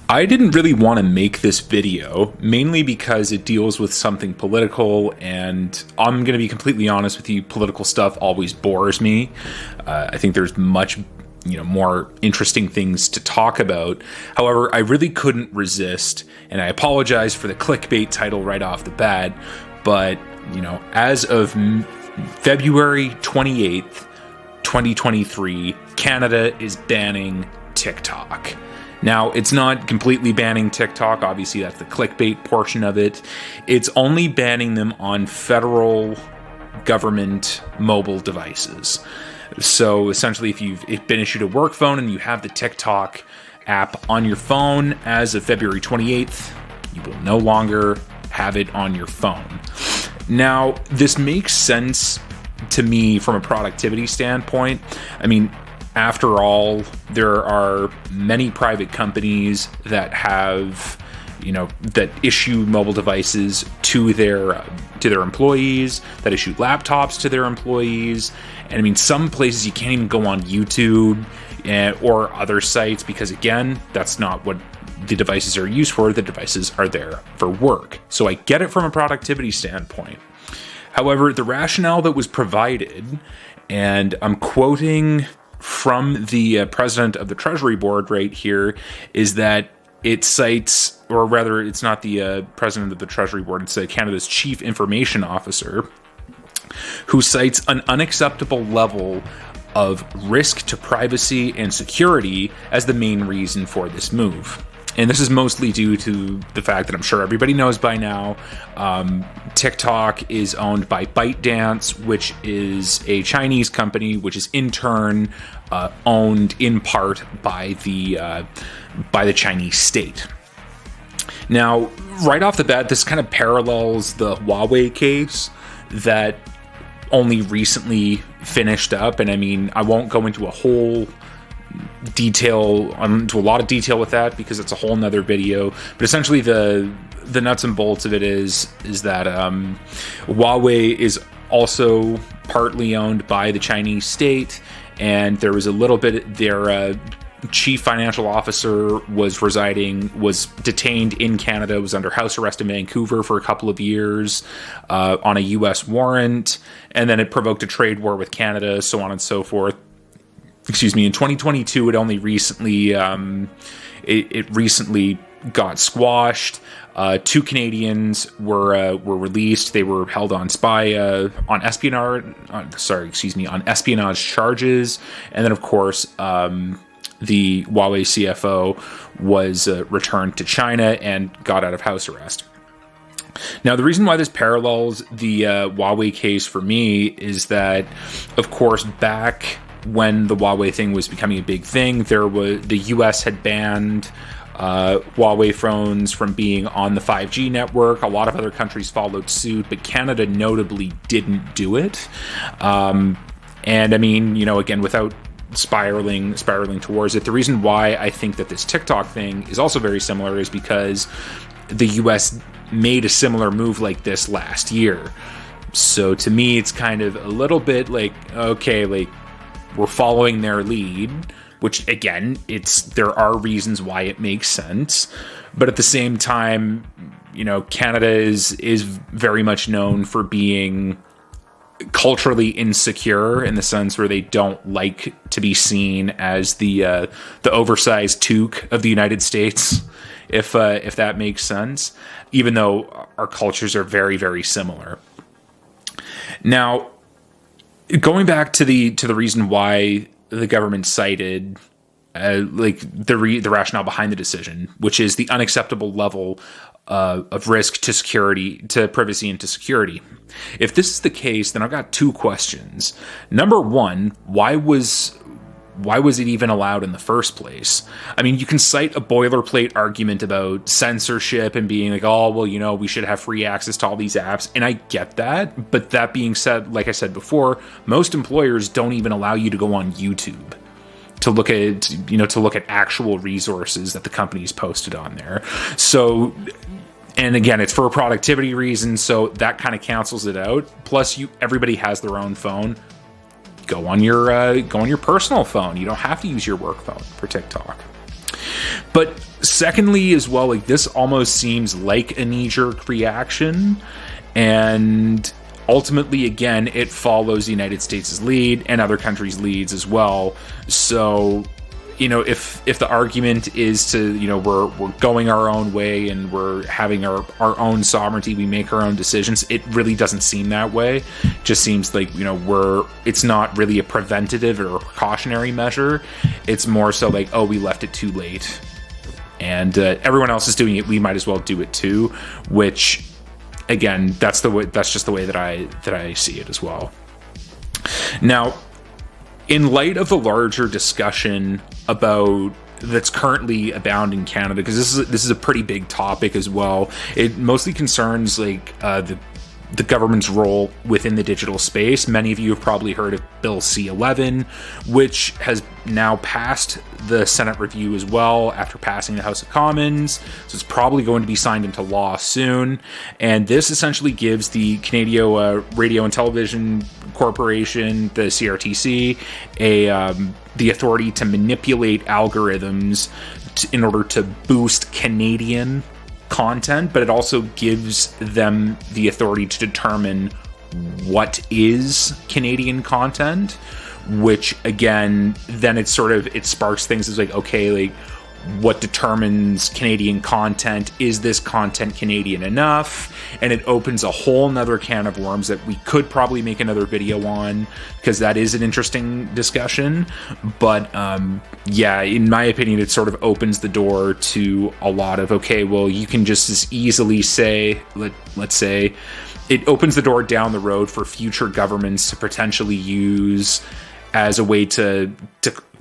I didn't really want to make this video, mainly because it deals with something political, and I'm going to be completely honest with you, political stuff always bores me. I think there's much, more interesting things to talk about. However, I really couldn't resist, and I apologize for the clickbait title right off the bat, but, as of February 28th, 2023, Canada is banning TikTok. Now, it's not completely banning TikTok. Obviously, that's the clickbait portion of it. It's only banning them on federal government mobile devices. So essentially, if you've been issued a work phone and you have the TikTok app on your phone as of February 28th, you will no longer have it on your phone. Now, this makes sense to me from a productivity standpoint. I mean, after all, there are many private companies that have, that issue mobile devices to their employees, that issue laptops to their employees. And I mean, some places you can't even go on YouTube or other sites because, again, that's not what the devices are used for. The devices are there for work. So I get it from a productivity standpoint. However, the rationale that was provided, and I'm quoting from the president of the Treasury Board right here, is that it cites, or rather, it's not the president of the Treasury Board, it's Canada's Chief Information Officer, who cites an unacceptable level of risk to privacy and security as the main reason for this move. And this is mostly due to the fact that I'm sure everybody knows by now, TikTok is owned by ByteDance, which is a Chinese company, which is in turn owned in part by the Chinese state. Now, right off the bat, this kind of parallels the Huawei case that only recently finished up. And I mean, I won't go into a lot of detail with that because it's a whole nother video, but essentially the nuts and bolts of it is that Huawei is also partly owned by the Chinese state, and there was a little bit their chief financial officer was detained in Canada, was under house arrest in Vancouver for a couple of years on a US warrant, and then it provoked a trade war with Canada, so on and so forth. Excuse me, in 2022, it only recently recently got squashed. 2 Canadians were released. They were held on espionage charges, and then of course the Huawei CFO was returned to China and got out of house arrest. Now, the reason why this parallels the Huawei case for me is that, of course, back when the Huawei thing was becoming a big thing, the US had banned Huawei phones from being on the 5G network. A lot of other countries followed suit, but Canada notably didn't do it. And I mean, again, without spiraling towards it, the reason why I think that this TikTok thing is also very similar is because the US made a similar move like this last year. So to me, it's kind of a little bit like, okay, like, we're following their lead, which again, there are reasons why it makes sense, but at the same time, Canada is very much known for being culturally insecure in the sense where they don't like to be seen as the oversized toque of the United States, if that makes sense, even though our cultures are very, very similar. Now, going back to the reason why the government cited the rationale behind the decision, which is the unacceptable level of risk to security, to privacy and to security. If this is the case, then I've got 2 questions. Number one, why was it even allowed in the first place? I mean, you can cite a boilerplate argument about censorship and being like, oh, well, we should have free access to all these apps. And I get that. But that being said, like I said before, most employers don't even allow you to go on YouTube to look at actual resources that the company's posted on there. So, and again, it's for a productivity reason. So that kind of cancels it out. Plus everybody has their own phone. Go on your personal phone. You don't have to use your work phone for TikTok. But secondly, as well, like, this almost seems like a knee-jerk reaction, and ultimately, again, it follows the United States' lead and other countries' leads as well. So, you know, if the argument is to, you know, we're going our own way and we're having our own sovereignty, we make our own decisions, it really doesn't seem that way. It just seems like, you know, it's not really a preventative or a precautionary measure. It's more so like, oh, we left it too late, and everyone else is doing it, we might as well do it too. Which, again, that's just the way that I see it as well. Now, in light of the larger discussion about that's currently abound in Canada, because this is a pretty big topic as well. It mostly concerns like the government's role within the digital space. Many of you have probably heard of Bill C-11, which has now passed the Senate review as well after passing the House of Commons. So it's probably going to be signed into law soon. And this essentially gives the Canadian Radio and Television Corporation, the CRTC, the authority to manipulate algorithms in order to boost Canadian content, but it also gives them the authority to determine what is Canadian content, which, again, then it sparks things as like, okay, like, what determines Canadian content? Is this content Canadian enough? And it opens a whole nother can of worms that we could probably make another video on, because that is an interesting discussion. But yeah, in my opinion, it sort of opens the door to a lot of, okay, well, you can just as easily say, let's say, it opens the door down the road for future governments to potentially use as a way to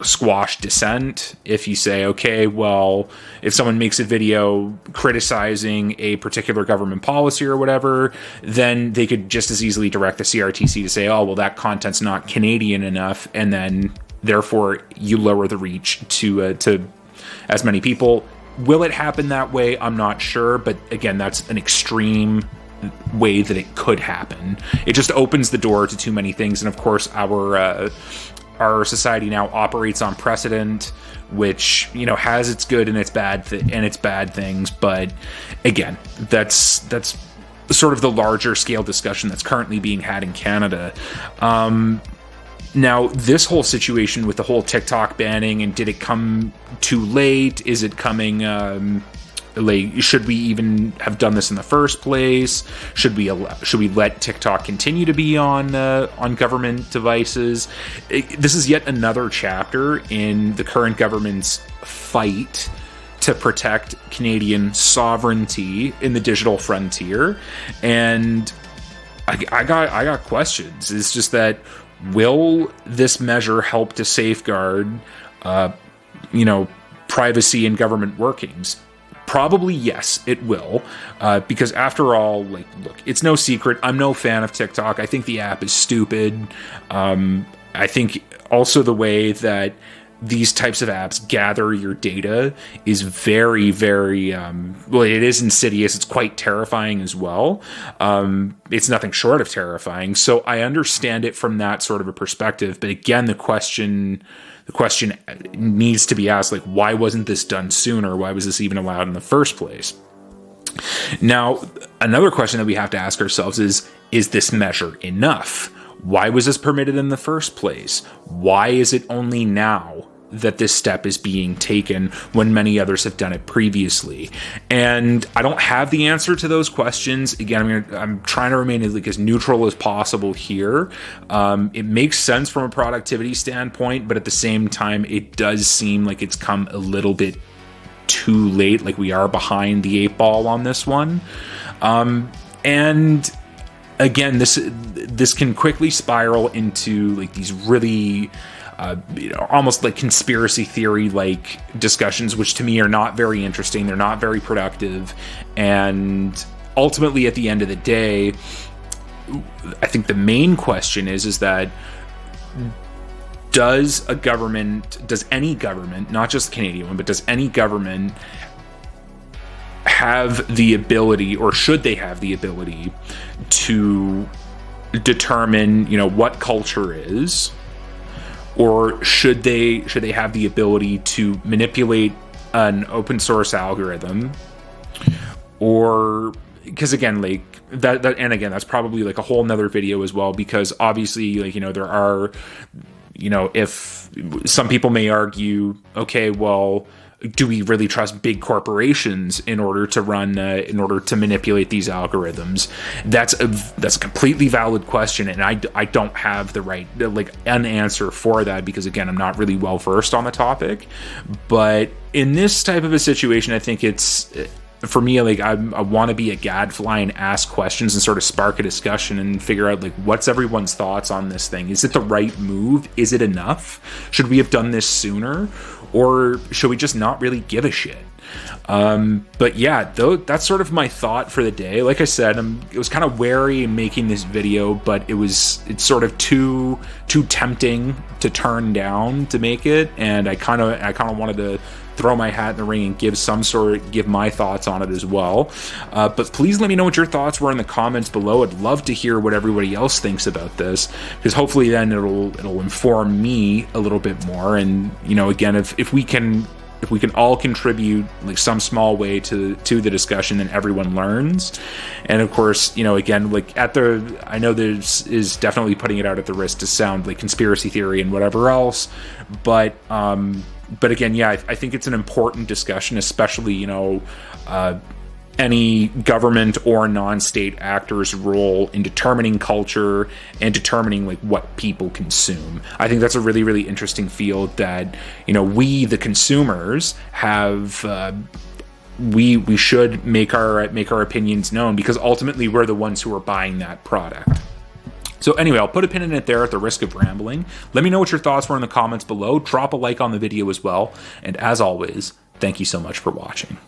squash dissent. If you say, okay, well, if someone makes a video criticizing a particular government policy or whatever, then they could just as easily direct the CRTC to say, oh, well, that content's not Canadian enough, and then therefore you lower the reach to as many people. Will it happen that way? I'm not sure, but again, that's an extreme way that it could happen. It just opens the door to too many things, and of course, our society now operates on precedent, which, you know, has its good and its bad and its bad things. But again, that's sort of the larger scale discussion that's currently being had in Canada. Now, this whole situation with the whole TikTok banning, and did it come too late? Is it coming? Like, should we even have done this in the first place? Should we let TikTok continue to be on government devices? This is yet another chapter in the current government's fight to protect Canadian sovereignty in the digital frontier, and I got questions. It's just that, will this measure help to safeguard, privacy and government workings? Probably yes, it will, because after all, like, look, it's no secret, I'm no fan of TikTok. I think the app is stupid. I think also the way that these types of apps gather your data is very, very, well, it is insidious. It's quite terrifying as well. It's nothing short of terrifying. So I understand it from that sort of a perspective. But again, the question needs to be asked, like, why wasn't this done sooner? Why was this even allowed in the first place? Now, another question that we have to ask ourselves is this measure enough? Why was this permitted in the first place? Why is it only now that this step is being taken when many others have done it previously? And I don't have the answer to those questions. Again, I'm trying to remain as neutral as possible here. It makes sense from a productivity standpoint, but at the same time, it does seem like it's come a little bit too late, like we are behind the 8 ball on this one. And again, this can quickly spiral into like these really almost like conspiracy theory like discussions, which to me are not very interesting. They're not very productive. And ultimately, at the end of the day, I think the main question is that does any government, not just the Canadian one, but does any government have the ability, or should they have the ability to determine, what culture is? Or should they have the ability to manipulate an open source algorithm, or because again, like that, and again, that's probably like a whole nother video as well, because obviously, like, you know, there are, you know, if some people may argue, okay, well, do we really trust big corporations in order to run, in order to manipulate these algorithms? That's a completely valid question, and I don't have the right, like, an answer for that, because again, I'm not really well versed on the topic. But in this type of a situation, I think it's, for me, like, I want to be a gadfly and ask questions and sort of spark a discussion and figure out, like, what's everyone's thoughts on this thing? Is it the right move? Is it enough? Should we have done this sooner? Or should we just not really give a shit? But yeah, that's sort of my thought for the day. Like I said, it was kind of wary in making this video, but it's sort of too tempting to turn down to make it, and I kind of wanted to throw my hat in the ring and give my thoughts on it as well. But please let me know what your thoughts were in the comments below. I'd love to hear what everybody else thinks about this, because hopefully then it'll inform me a little bit more. And, you know, again, if we can all contribute like some small way to the discussion, then everyone learns. And of course, you know, again, like I know this is definitely putting it out at the risk to sound like conspiracy theory and whatever else, but again, yeah, I think it's an important discussion, especially, you know, any government or non-state actor's role in determining culture and determining like what people consume. I think that's a really, really interesting field that, you know, we, the consumers, have. We should make our opinions known, because ultimately we're the ones who are buying that product. So anyway, I'll put a pin in it there at the risk of rambling. Let me know what your thoughts were in the comments below. Drop a like on the video as well. And as always, thank you so much for watching.